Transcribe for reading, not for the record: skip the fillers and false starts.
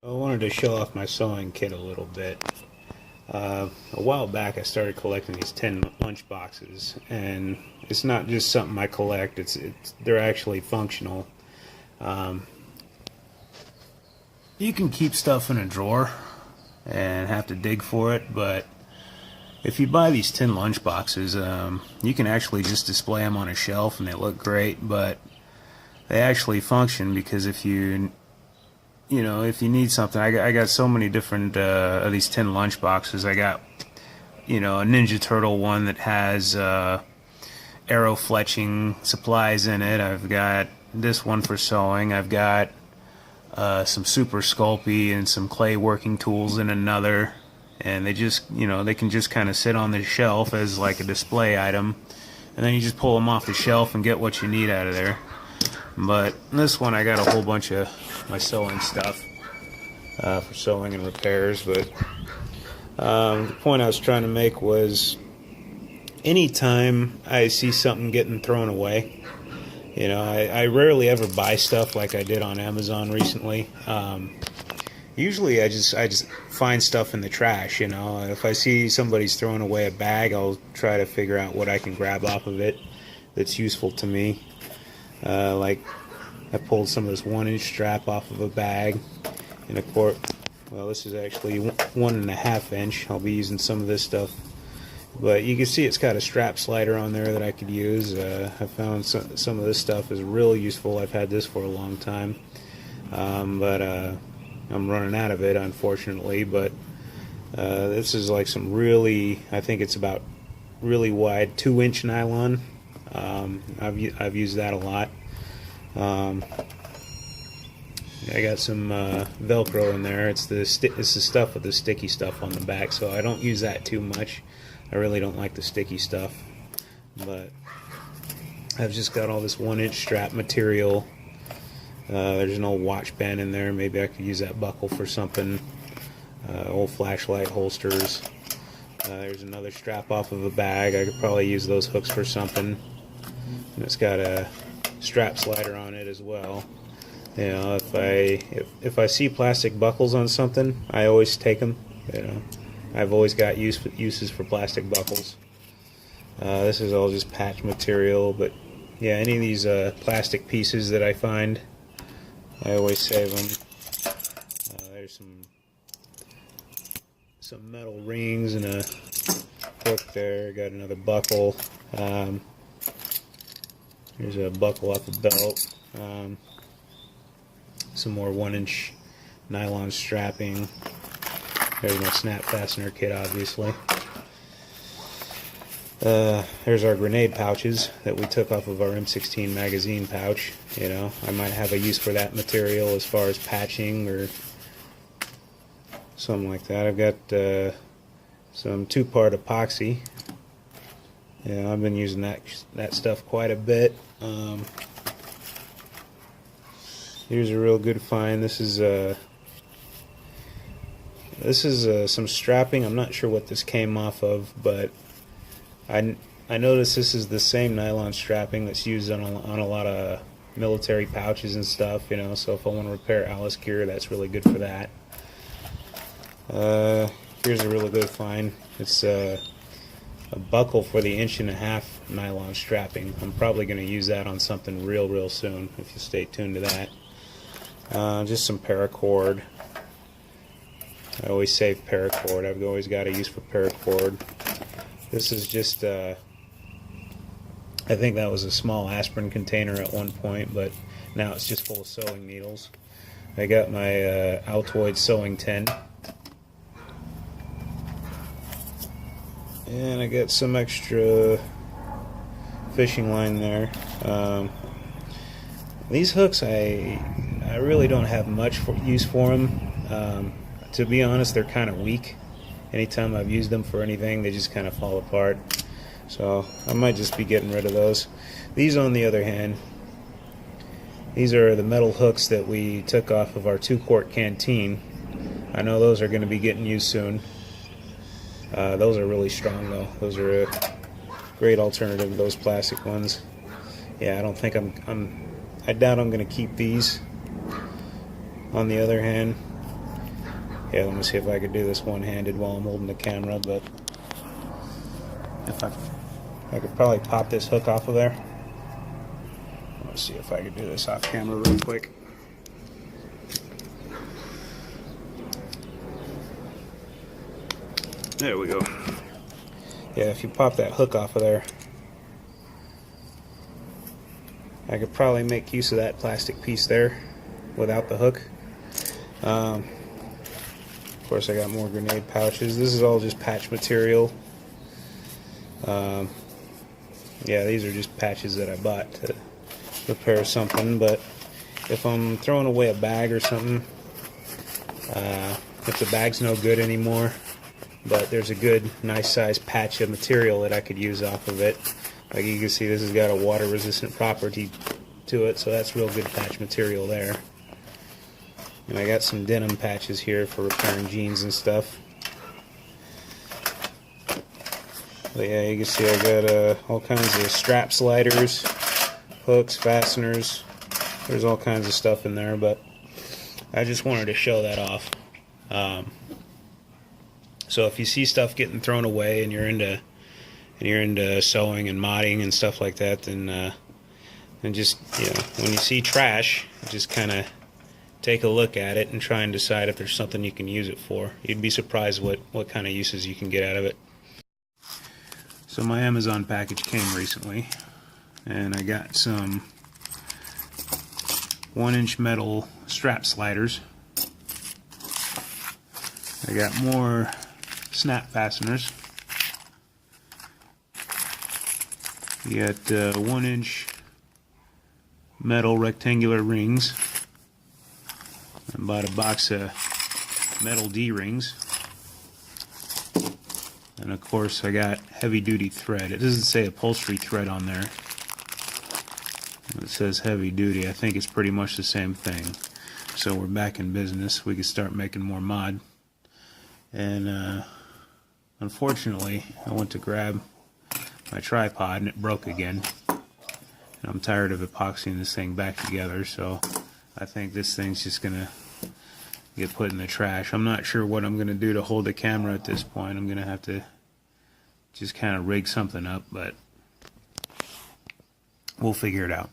I wanted to show off my sewing kit a little bit. A while back I started collecting these 10 lunch boxes, and it's not just something I collect, they're actually functional. Um, you can keep stuff in a drawer and have to dig for it, but if you buy these 10 lunch boxes, you can actually just display them on a shelf and they look great, but they actually function because if you need something, I got so many different of these 10 lunch boxes. I got, a Ninja Turtle one that has arrow fletching supplies in it. I've got this one for sewing. I've got some Super Sculpey and some clay working tools in another. And they just, they can just kind of sit on the shelf as like a display item. And then you just pull them off the shelf and get what you need out of there. But this one I got a whole bunch of my sewing stuff for sewing and repairs. But the point I was trying to make was anytime I see something getting thrown away, I rarely ever buy stuff like I did on Amazon recently. Usually I just find stuff in the trash. If I see somebody's throwing away a bag, I'll try to figure out what I can grab off of it that's useful to me. Like I pulled some of this 1-inch strap off of a bag in a quart. Well, this is actually 1.5 inch. I'll be using some of this stuff, but you can see it's got a strap slider on there that I could use. I found some of this stuff is really useful. I've had this for a long time, but I'm running out of it, unfortunately. But this is like some really, I think it's about really wide 2-inch nylon. I've used that a lot. I got some Velcro in there. It's the stuff with the sticky stuff on the back, so I don't use that too much. I really don't like the sticky stuff, but I've just got all this 1-inch strap material. There's an old watch band in there. Maybe I could use that buckle for something. Old flashlight holsters. There's another strap off of a bag. I could probably use those hooks for something. And it's got a strap slider on it as well. If I see plastic buckles on something, I always take them. I've always got uses for plastic buckles. This is all just patch material, but yeah, any of these plastic pieces that I find, I always save them. There's some metal rings and a hook there. Got another buckle. Here's a buckle off a belt. Some more 1-inch nylon strapping. There's my snap fastener kit, obviously. There's our grenade pouches that we took off of our M16 magazine pouch. I might have a use for that material as far as patching or something like that. I've got some 2-part epoxy. I've been using that stuff quite a bit. Here's a real good find. This is some strapping. I'm not sure what this came off of, but I noticed this is the same nylon strapping that's used on a lot of military pouches and stuff. So if I want to repair Alice gear, that's really good for that. Here's a really good find. It's a buckle for the 1.5-inch nylon strapping. I'm probably going to use that on something real soon, if you stay tuned to that. Just some paracord. I always save paracord. I've always got a use for paracord. This is just, I think that was a small aspirin container at one point, but now it's just full of sewing needles. I got my Altoid sewing tin. And I got some extra fishing line there. These hooks, I really don't have much use for them. To be honest, they're kind of weak. Anytime I've used them for anything, they just kind of fall apart. So I might just be getting rid of those. These, on the other hand, these are the metal hooks that we took off of our 2-quart canteen. I know those are going to be getting used soon. Those are really strong, though. Those are a great alternative to those plastic ones. Yeah, I don't think I doubt I'm going to keep these. On the other hand, Yeah, let me see if I could do this one-handed while I'm holding the camera, but if I could probably pop this hook off of there. Let's see if I could do this off camera real quick. There we go. Yeah, if you pop that hook off of there, I could probably make use of that plastic piece there without the hook. Of course, I got more grenade pouches. This is all just patch material. Yeah, these are just patches that I bought to repair something, but if I'm throwing away a bag or something, if the bag's no good anymore, but there's a good, nice size patch of material that I could use off of it. Like you can see, this has got a water resistant property to it, so that's real good patch material there. And I got some denim patches here for repairing jeans and stuff. But yeah, you can see I got all kinds of strap sliders, hooks, fasteners. There's all kinds of stuff in there, but I just wanted to show that off. So if you see stuff getting thrown away and you're into sewing and modding and stuff like that, then just, you know, when you see trash, just kind of take a look at it and try and decide if there's something you can use it for. You'd be surprised what kind of uses you can get out of it. So my Amazon package came recently, and I got some 1-inch metal strap sliders. I got more snap fasteners. You got 1-inch metal rectangular rings. I bought a box of metal D-rings. And of course I got heavy duty thread. It doesn't say upholstery thread on there. It says heavy duty. I think it's pretty much the same thing. So we're back in business. We can start making more mod. And unfortunately, I went to grab my tripod and it broke again. And I'm tired of epoxying this thing back together, so I think this thing's just gonna get put in the trash. I'm not sure what I'm gonna do to hold the camera at this point. I'm gonna have to just kind of rig something up, but we'll figure it out.